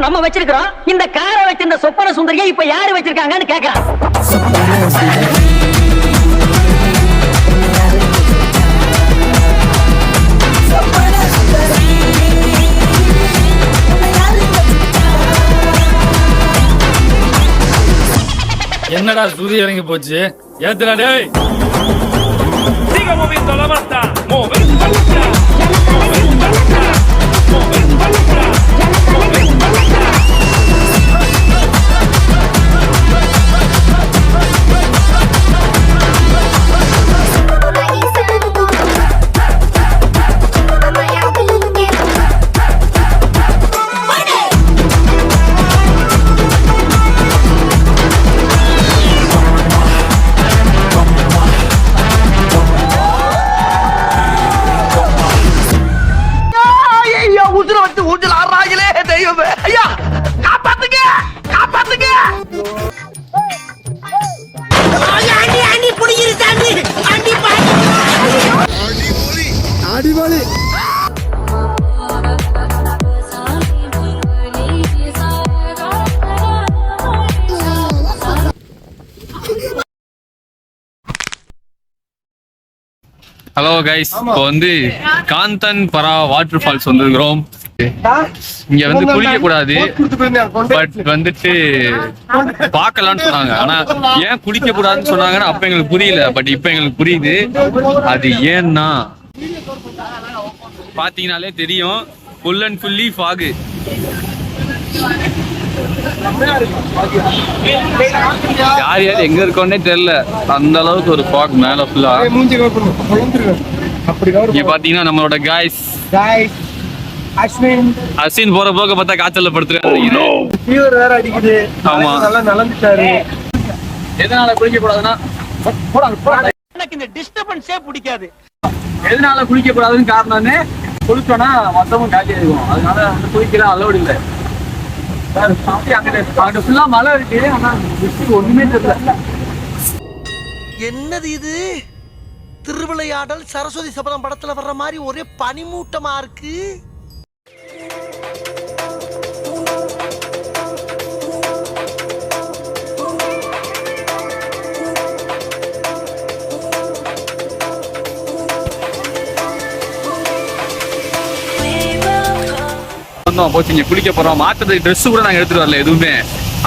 நம்ம வச்சிருக்கிறோம். இந்த காரை வச்சிருந்த சொப்பன சுந்தரியை இப்ப யாரு வச்சிருக்காங்கன்னு கேக்குறான். என்னடா சுதி இறங்கி போச்சு ஏத்துடா டேய் siga moviendo la mata moviendo la mata moviendo la mata moviendo la mata moviendo la mata hello guys, இப்போ வந்து காந்தன் பரா வாட்டர் ஃபால்ஸ் வந்துருக்கிறோம். இங்க வந்து குளிக்க கூடாது, பட் வந்துட்டு பார்க்கலாம்னு சொன்னாங்க. ஆனா ஏன் குளிக்க கூடாதுன்னு சொன்னாங்கன்னா அப்ப எங்களுக்கு புரியல, பட் இப்ப எங்களுக்கு புரியுது. அது ஏன்னா பாத்தீங்கன்னாலே தெரியும், ஃபுல் அண்ட் ஃபுல்லி ஃபாகு. யார் யார் எங்க இருக்கோன்னே தெரியல, அந்த அளவுக்கு ஒரு ஃபாக் மேல ஃபுல்லா. இங்க பாத்தீங்கன்னா நம்மளோட காய்ஸ் அஸ்வின் போற போக பார்த்தா காய்ச்சல்ல படுத்துறாரு. ஆமா, எதனால குளிக்க கூடாதுன்னா எனக்கு இந்த டிஸ்டர்பன்ஸே பிடிக்காது. எதனால குளிக்க கூடாதுன்னு காரணம்னு குளிச்சோன்னா மொத்தமும் காட்சி ஆகும். அதனால வந்து குளிக்கலாம் அலோடு இல்லை. அங்க ஃபுல்லா மழை இருக்கு, ஆனா ஒண்ணுமே தெரியல. என்னது இது? திருவிளையாடல் சரஸ்வதி சபதம் படத்துல வர்ற மாதிரி ஒரே பனிமூட்டமா இருக்கு. போச்சு, இங்க குளிக்க போறோம். மாத்துறது ட்ரெஸ் கூட நாங்க எடுத்துட்டு வரல எதுவுமே.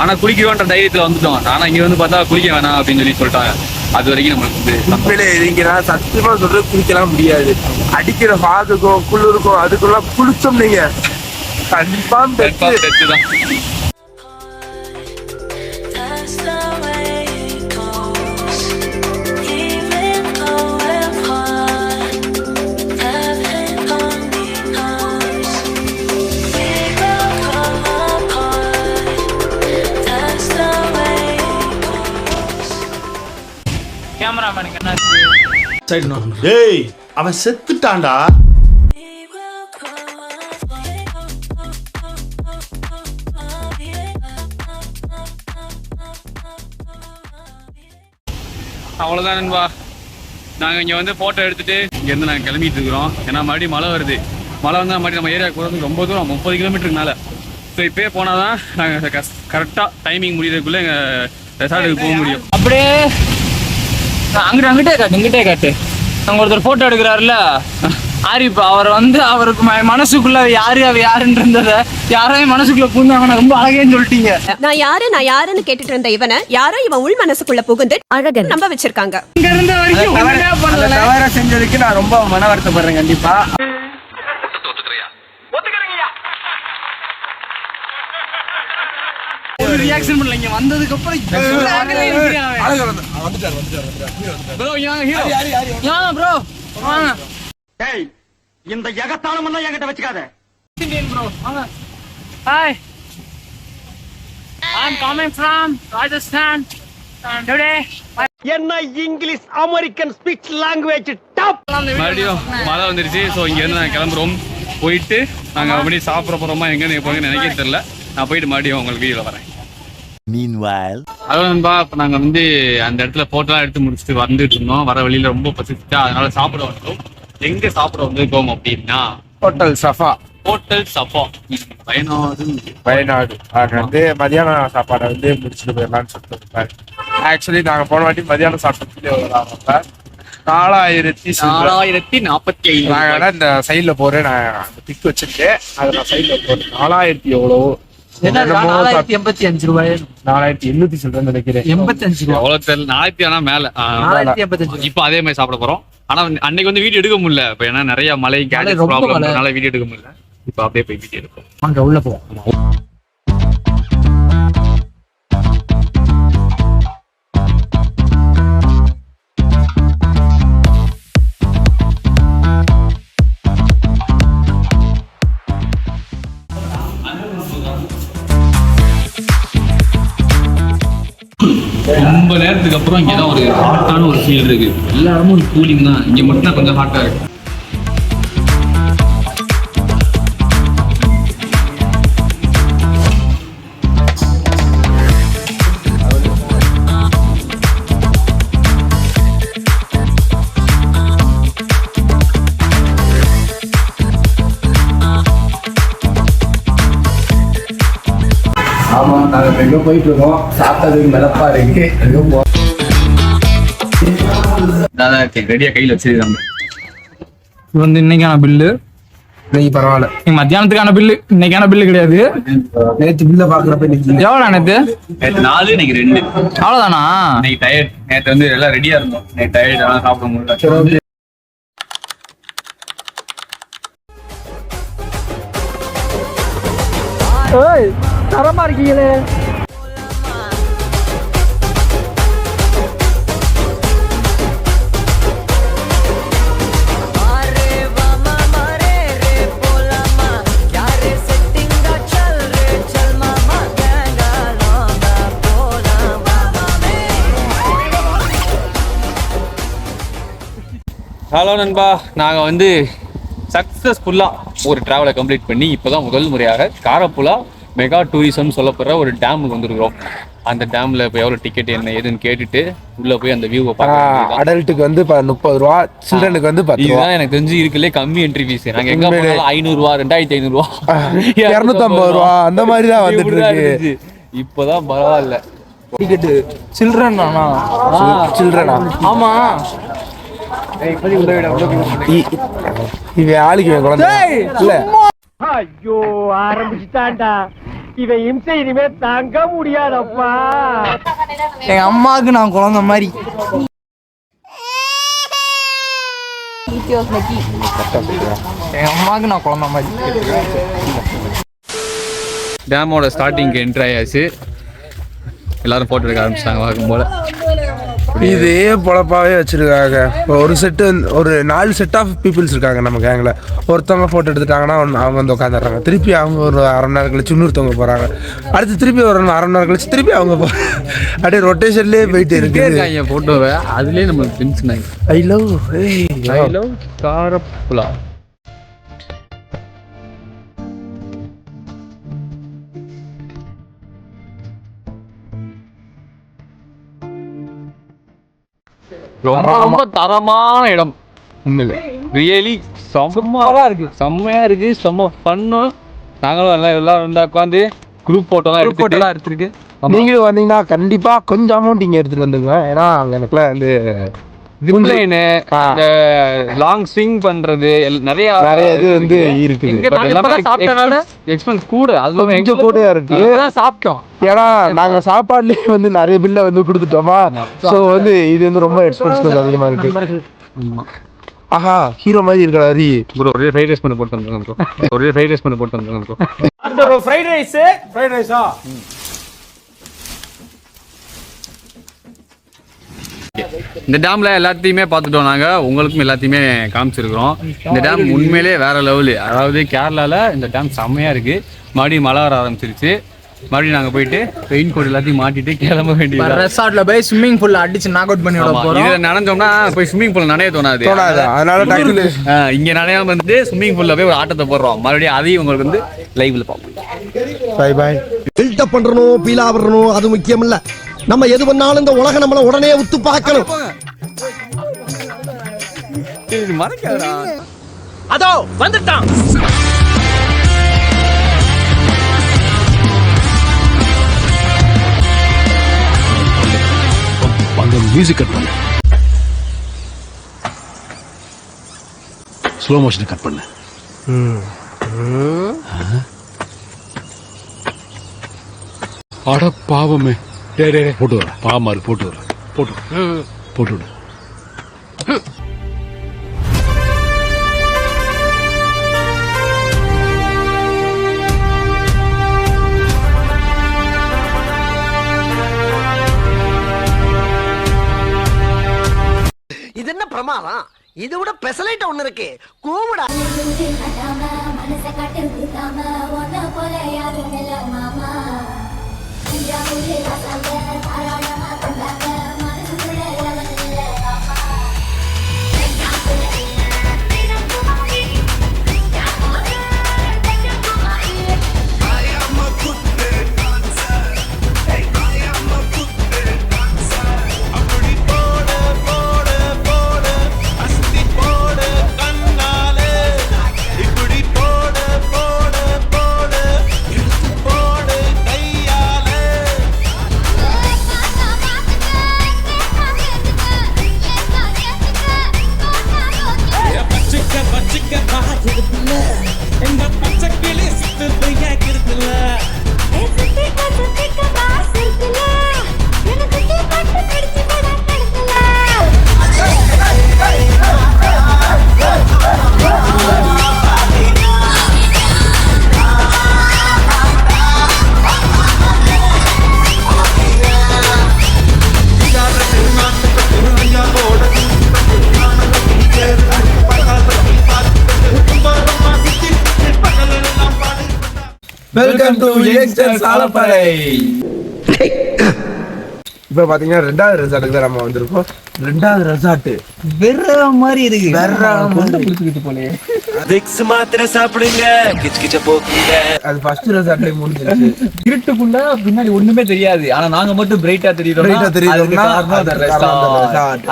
ஆனா குளிக்கவேன்ற தைரியத்துல வந்துட்டோம். ஆனா இங்க வந்து பார்த்தா குளிக்க வேணாம் அப்படின்னு சொல்லிட்டாங்க. அது வரைக்கும் நம்மளுக்கு சத்தியமா சொல்றது குளிக்கலாம் முடியாது. அடிக்கிற ஃபாகுக்கும் குளிருக்கும் அதுக்குள்ள குளிச்சோம் நீங்க கண்டிப்பா தான். டேய், அவன் செத்துட்டான்டா. அவ்வளவுதான் நண்பா, நாங்க இங்க வந்து போட்டோ எடுத்துட்டு இங்க இருந்து நாங்க கிளம்பிட்டு இருக்கிறோம். ஏன்னா மறுபடியும் மழை வருது. மழை வந்தா மறுபடியும் நம்ம ஏரியா கூட ரொம்ப தூரம், 30 கிலோமீட்டருக்கு மேல. ஸோ இப்பயே போனாதான் நாங்க கரெக்டா டைமிங் முடியறதுக்குள்ள எங்க ரெசார்ட்டுக்கு போக முடியும். அப்படியே அங்கிட்டே காட்டு. அங்க ஒருத்தர் போட்டோ எடுக்கிறாருல ஆரிப்பா, அவர் வந்து அவருக்கு மனசுக்குள்ள யாருன்றத யாரையும் மனசுக்குள்ள பூந்தாங்கன்னா ரொம்ப அழகேன்னு சொல்லிட்டீங்க. நான் யாருன்னு கேட்டுட்டு இருந்த இவனை யாரோ இவன் உள் மனசுக்குள்ள புகுந்து அழகன் நம்ப வச்சிருக்காங்க. இங்க இருந்த வரைக்கும் தவற செஞ்சதுக்கு நான் ரொம்ப மன வருத்தப்படுறேன். கண்டிப்பா ரியாக்ஷன் பண்ணல. இங்க வந்ததுக்கு அப்புறம் இந்த எகத்தாளம் எல்லாம் என்கிட்ட வச்சுக்காத. Hi, I'm coming from Rajasthan today. என்ன English American speech language top. மறுபடியும் மழை வந்துருச்சு. ஸோ இங்க இருந்து நாங்க கிளம்புறோம். போயிட்டு நாங்க அப்படி சாப்பிட போறோமா எங்க போறீங்கன்னு நினைக்க தெரியல. நான் போயிட்டு மறுபடியும் உங்களுக்கு வீடியோல வரேன். Meanwhile அதான் நண்பா, இப்போ நாங்கள் வந்து அந்த இடத்துல போட்டோலாம் எடுத்து முடிச்சுட்டு வந்துட்டு இருந்தோம். வர வழியில ரொம்ப பசிச்சுட்டா, அதனால சாப்பிட வந்தோம். எங்க சாப்பிட வந்திருக்கோம் அப்படின்னா hotel Safa. Hotel Safa, Wayanad. அங்க வந்து மதியான சாப்பாடை வந்து முடிச்சுட்டு போயிடலாம்னு சொல்லிட்டு. ஆக்சுவலி நாங்க போன வாட்டி மதியானம் சாப்பிட்டதுல எவ்வளவு 4045. நாங்க இந்த சைட்ல போறேன், நான் அந்த பிக் வச்சிருக்கேன், அதை நான் சைட்ல போறேன். 4000 எவ்வளவோ 485 ரூபாய், 4800 சொல்றேன்னு நினைக்கிறேன். 85 ரூபாய். எவ்வளவு தெரியல, 1000 ஆனா மேல. 485. இப்போ அதே மாதிரி சாப்பிட போறோம். ஆனா அன்னைக்கு வந்து வீடியோ எடுக்க முடியல, இப்போ ஏன்னா நிறைய மழை கேஜெட் ப்ராப்ளம்னால வீடியோ எடுக்க முடியல. இப்போ அப்படியே போய் வீடியோ எடுப்போம். அங்க உள்ள போவோம். ரொம்ப நேரத்துக்கு அப்புறம் இங்கதான் ஒரு ஹாட்டான ஒரு ஃபீல் இருக்கு. எல்லா இடமும் ஒரு கூலிங் தான், இங்க மட்டும் கொஞ்சம் ஹாட்டா இருக்கு. ஆமா, நாங்க எங்க போயிட்டு இருக்கோம், சாப்பிட்டதுக்கு மெலப்பா இருக்கு. ரெடியா கையில வச்சிருக்காங்க. இது வந்து இன்னைக்கான பில்லு. நீங்க பரவாயில்ல, மத்தியானத்துக்கான பில்லு, இன்னைக்கான பில்லு கிடையாது. நேற்று பில்ல பாக்குறப்ப எவ்வளோ நேற்று? நேற்று 4, இன்னைக்கு 2. அவ்வளோதானா? இன்னைக்கு டயர்ட். நேற்று வந்து எல்லாம் ரெடியா இருந்தோம், நேற்று டயர்ட், அதெல்லாம் சாப்பிட முடியல. தரமா இருக்கீங்களே. ஹலோ நண்பா, நாங்கள் வந்து சக்ஸஸ்ஃபுல்லாக ஒரு ட்ராவலை கம்ப்ளீட் பண்ணி இப்போ தான் முதல் முறையாக காரப்புலா மெகா டூரிசம் சொல்லப்படுற ஒரு டேமுக்கு வந்துருக்கிறோம். அந்த டேமில் இப்போ எவ்வளோ டிக்கெட் என்ன ஏதுன்னு கேட்டுட்டு உள்ளே போய் அந்த வியூவை பார்க்க. அடல்ட்டுக்கு வந்து 30 ரூபா, சில்ட்ரனுக்கு வந்து 10 ரூபா. இதுதான் எனக்கு தெரிஞ்சு இருக்குல்லே கம்மி என்ட்ரி ஃபீஸ். நாங்கள் எங்கே போனாலும் 500 ரூபா, 2500 ரூபா, 250 ரூபா அந்த மாதிரி தான் வந்துட்டு இருக்கு. இப்போதான் பரவாயில்ல. டிக்கெட்டு சில்ட்ரன் தானா? சில்ட்ரனா? ஆமா. இவன் ஆளுக்கு இவன் குழந்தை இல்ல. ஐயோ, ஆரம்பிச்சுட்டான்டா இவன் இம்சை, இனிமே தாங்க முடியாதப்பா. எங்க அம்மாவுக்கு நான் குழந்தை மாதிரி. எங்க அம்மாவுக்கு நான் குழந்தை மாதிரி. டேமோட ஸ்டார்டிங்க்கு என்ட்ரி ஆயாச்சு. எல்லாரும் போட்டோ எடுக்க ஆரம்பிச்சிட்டாங்க வழக்கம் போல. இதே பொழப்பாவே வச்சிருக்காங்க. ஒரு செட்டு, ஒரு 4 செட் ஆஃப் பீப்புள்ஸ் இருக்காங்க நம்ம கேங்கில். ஒருத்தவங்க ஃபோட்டோ எடுத்துட்டாங்கன்னா அவங்க வந்து உட்காந்துடுறாங்க. திருப்பி அவங்க ஒரு அரை மணி நேரம் கழிச்சு இன்னொருத்தவங்க போகிறாங்க. அடுத்து திருப்பி ஒரு அரை மணி நேரம் கழிச்சு திருப்பி அவங்க அப்படியே ரொட்டேஷன்லேயே போயிட்டு இருக்கு ஃபோட்டோவை. அதுலேயே நம்ம டென்ஷன் ஆகி ஐ லவ் காரப்புலா. ரொம்ப தரமான இடம். உண்மையிலே ரியலி செம்மையா இருக்கு, செம்மையா இருக்கு, செம்ம ஃபன்னும். நாங்களும் எல்லாம் வந்து உட்காந்து குரூப் போட்டோலாம் எடுத்துருக்கு. நீங்களும் வந்தீங்கன்னா கண்டிப்பா கொஞ்சம் அமௌண்ட் இங்க எடுத்துட்டு வந்துங்க. ஏன்னா அங்க எனக்குள்ள வந்து ஜிப்லைனு, லாங் ஸ்விங் பண்றது நிறைய இது வந்து இருக்குது. எக்ஸ்பென்ஸ் கூட, அது கொஞ்சம் கூட இருக்கு. சாப்பிட்டோம். ஏன்னா நாங்க சாப்பாடுலயே வந்து நிறைய பில்ல வந்து கொடுத்துட்டோமா. ஸோ வந்து இது வந்து ரொம்ப எக்ஸ்பென்ஸ் அதிகமா இருக்கு. ஆஹா, ஹீரோ மாதிரி இருக்கா ஹரி. ஒரே ஃப்ரைட் ரைஸ் பண்ண போட்டு வந்துருக்கோம். ஒரே ஃப்ரைட் ரைஸ் பண்ண போட்டு வந்துருக்கோம். அந்த ஃப்ரைட் ரைஸா? இந்த டேம்ல எல்லாத்தையுமே பார்த்துட்டோம். நாங்கள் உங்களுக்கும் எல்லாத்தையுமே காமிச்சிருக்கிறோம். இந்த டேம் உண்மையிலே வேற லெவலு. அதாவது கேரளால இந்த டேம் செம்மையா இருக்கு. மறுபடியும் மழை வர ஆரம்பிச்சிருச்சு. மறுபடியும் நாங்கள் போயிட்டு ரெயின் கோட் எல்லாத்தையும் மாட்டிட்டு கிளம்ப வேண்டியது. ரெசார்ட்ல போய் ஸ்விம்மிங் பூல்ல அடிச்சு நாக் அவுட் பண்ணி விட போறோம். இதை நினைஞ்சோம்னா போய் ஸ்விம்மிங் பூல் நனைய தோணாது. அதனால டக்குனு இங்க நனையாம வந்து ஸ்விம்மிங் பூல்ல போய் ஒரு ஆட்டத்தை போடுறோம். மறுபடியும் அதையும் உங்களுக்கு வந்து லைவ்ல பார்ப்போம். Bye bye. பில்டப் பண்றணும், பீலா வரணும், அது முக்கியம் இல்ல. நம்ம எது பண்ணாலும் இந்த உலகம் நம்மள உடனே உத்து பார்க்கணும். அதோ வந்துட்டான். அந்த மியூசிக் கட் பண்ணு, ஸ்லோ மோஷன் கட் பண்ணு. அட பாவமே, போட்டு வர பாவமா இருக்கு, போட்டு வர போட்டு விடு. இது என்ன பிரமாதம்? இதை விட பெசலைட் ஒண்ணு இருக்கு. கூவுடா. Welcome to youngsters Alapparai. இப்போ பாத்தீங்கன்னா 2வது ரெசார்ட்டுக்கு தான் நம்ம வந்திருக்கோம். 2வது ரெசார்ட் வெற மாதிரி இருக்கு. பிடிச்சிக்கிட்டு போலயே. விக்ஸ் மாத்திரை சாப்பிடுங்க, கிச்கிச்ச போக்குங்க. அது ஃபர்ஸ்ட் ரெசார்ட்ல முடிஞ்சிருச்சு. இருட்டுக்குள்ள பின்னாடி ஒண்ணுமே தெரியாது, ஆனா நாங்க மட்டும் பிரைட்டா தெரியுறோம்.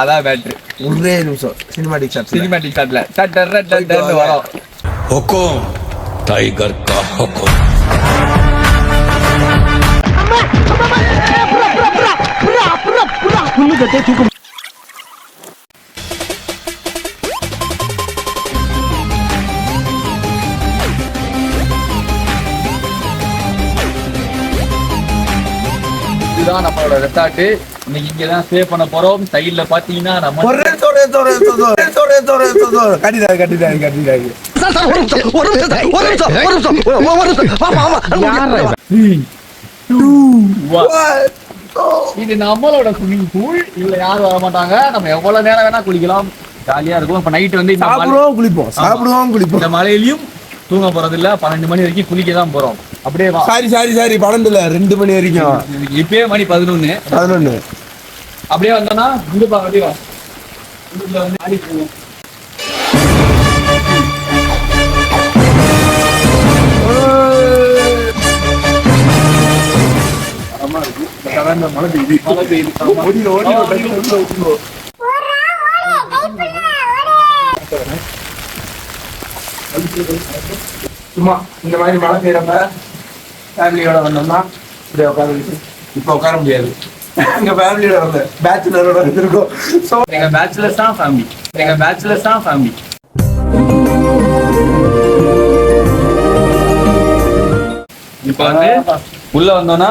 அதான் பேட்டரி. ஒரே நிமிஷம் சினிமாட்டிக் ஷாட்ல வரோம். हुकुम टाइगर का हुकुम. இதுதான் நம்மளோட ரெசார்ட். இன்னைக்கு இங்கதான் ஸ்டே பண்ண போறோம். சைடுல பாத்தீங்கன்னா நம்ம கட்டிடாங்க. இது நம்மளோட ஸ்விமிங் பூல். இதுல யாரும் வர மாட்டாங்க. நம்ம எவ்வளவு நேரம் வேணா குளிக்கலாம், ஜாலியா இருக்கும். இப்ப நைட் வந்து சாப்பிடுவோம் குளிப்போம். இந்த மலையிலயும் தூங்க போறது இல்ல. 12 மணி வரைக்கும் குளிக்க தான் போறோம். அப்படியே சாரி 12 இல்ல 2 மணி வரைக்கும். இப்பயே மணி 11. அப்படியே வந்தோம்னா இங்க பாக்க வந்து ஆடி போவோம். மழை பெய்யுது. சும்மா இந்த மாதிரி மழை பெய்யறப்ப ஃபேமிலியோட வந்தோம்னா இப்படியே உட்காந்து. இப்ப உட்கார முடியாது. எங்க ஃபேமிலியோட வந்து பேச்சுலரோட வந்திருக்கோம். எங்க பேச்சுலர்ஸ் தான் ஃபேமிலி. இப்ப வந்து உள்ள வந்தோம்னா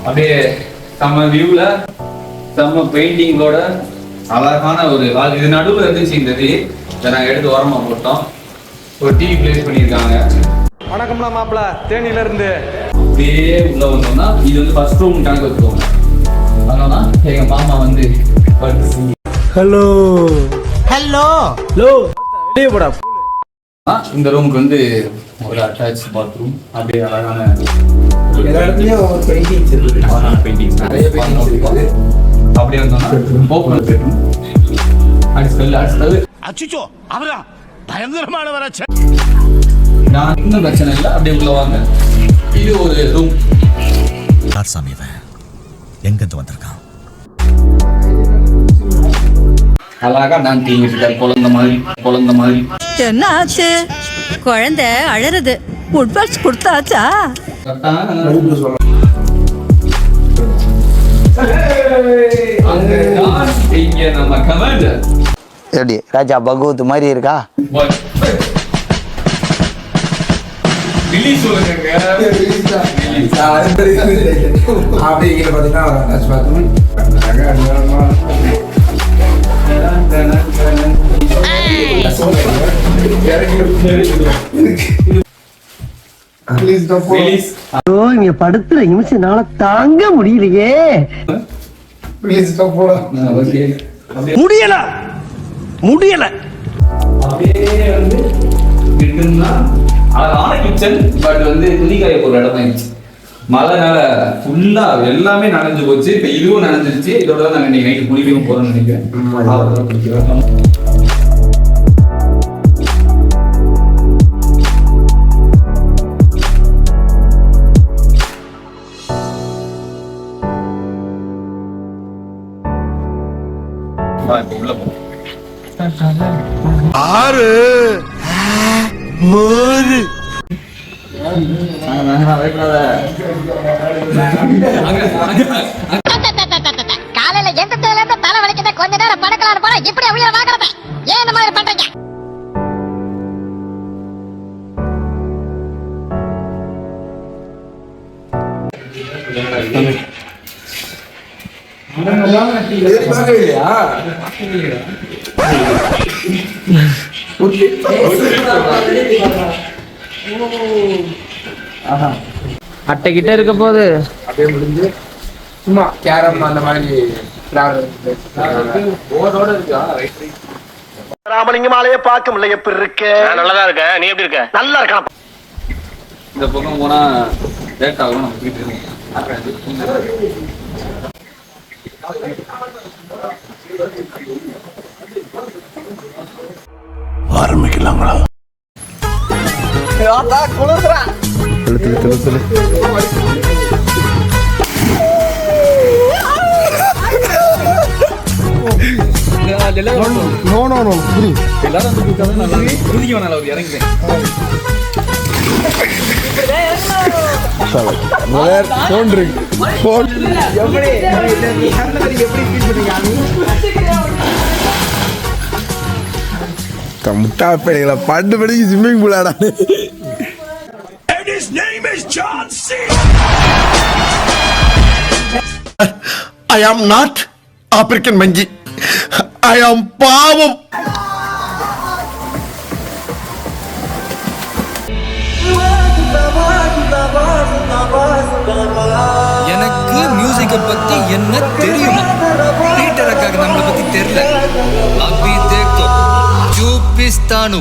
அப்படியே செம்ம வியூல செம்ம பெயிண்டிங்கோட அழகான ஒரு ஹால். இது நடுவுல இருந்துச்சு இந்த இது. இதை நாங்க எடுத்து ஓரமா போட்டோம். ஒரு டிவி பிளேஸ் பண்ணியிருக்காங்க. வணக்கம்லாம் மாப்பிள்ள, தேனியில இருந்து. அப்படியே உள்ள வந்தோம்னா இது வந்து ஃபர்ஸ்ட் ரூம் கணக்கு வச்சுக்கோங்க. அதனால எங்க மாமா வந்து ஹலோ வெளியே போடா. இந்த ரூமுக்கு வந்து ஒரு அட்டாச் பாத்ரூம். அப்படியே அழகான எல்லா இடத்துலயும் ஒரு பெயிண்டிங்ஸ் இருக்கு. பெயிண்டிங்ஸ் நிறைய பெயிண்டிங்ஸ் இருக்குது. அப்படியே வந்தோம்னா ஓப்பன் பெட்ரூம். அடுத்தது அச்சுச்சோ அவரா பயங்கரமான வராச்சே. நான் இன்னும் பிரச்சனை இல்லை. அப்படியே உள்ள வாங்க. இது ஒரு ரூம். யார் சாமி இவன்? எங்கிருந்து வந்திருக்கான்? அழகா நான் தீங்கிட்டு இருக்காரு குழந்தை மாதிரி என்ன ஆச்சு? குழந்தை அழறது. உட்பாட்ஸ் கொடுத்தாச்சா? நம்ம கமாண்டர் எப்படி ராஜா பகவத் மாதிரி இருக்கா? ரிலீஸ் சொல்லுங்க. அப்படிங்கிற பார்த்தீங்கன்னா இங்க படுத்துற நிமிஷம்னால தாங்க முடியலையே. முடியல அப்படியே வந்து கிட்டனா அழகான கிச்சன். பட் வந்து துணிக்காய போற இடம் ஆயிடுச்சு. மழைனால ஃபுல்லா எல்லாமே நனைஞ்சு போச்சு. இப்ப இதுவும் நனைஞ்சிருச்சு. இதோட தான் நாங்க இன்னைக்கு நைட்டு குளிக்கவும் போறோம்னு நினைக்கிறேன். ஆறு மூணு காலையில எந்த தலை வலிக்கிறத கொஞ்ச நேரம் படுக்கலான்னு போனா இப்படி உயிரை வாங்குறத ஏன் இந்த மாதிரி பண்றீங்க? அட்டை கிட்ட இருக்க போது அப்படியே முடிஞ்சு சும்மா கேரம் அந்த மாதிரி ராமலிங்கமாலையே பார்க்க முடியல. எப்படி இருக்க? நல்லதா இருக்க. நீ எப்படி இருக்க? நல்லா இருக்கலாம். இந்த பக்கம் போனா லேட் ஆகும். நம்ம போயிட்டு இருக்கோம். ஆரம்பிக்கலாங்களா? முட்டா பேடைகளை பண்டு படிக்கு ஸ்விம்மிங் பூல் ஆடா. I am not African Manjhi. I am பாவம். எனக்கு மியூசிக்கை பத்தி என்ன தெரியும்? பீட்டர் அக்காக்கு நம்மளை பத்தி தெரியல. அபி தேக்கோ ஜூபிஸ்தானு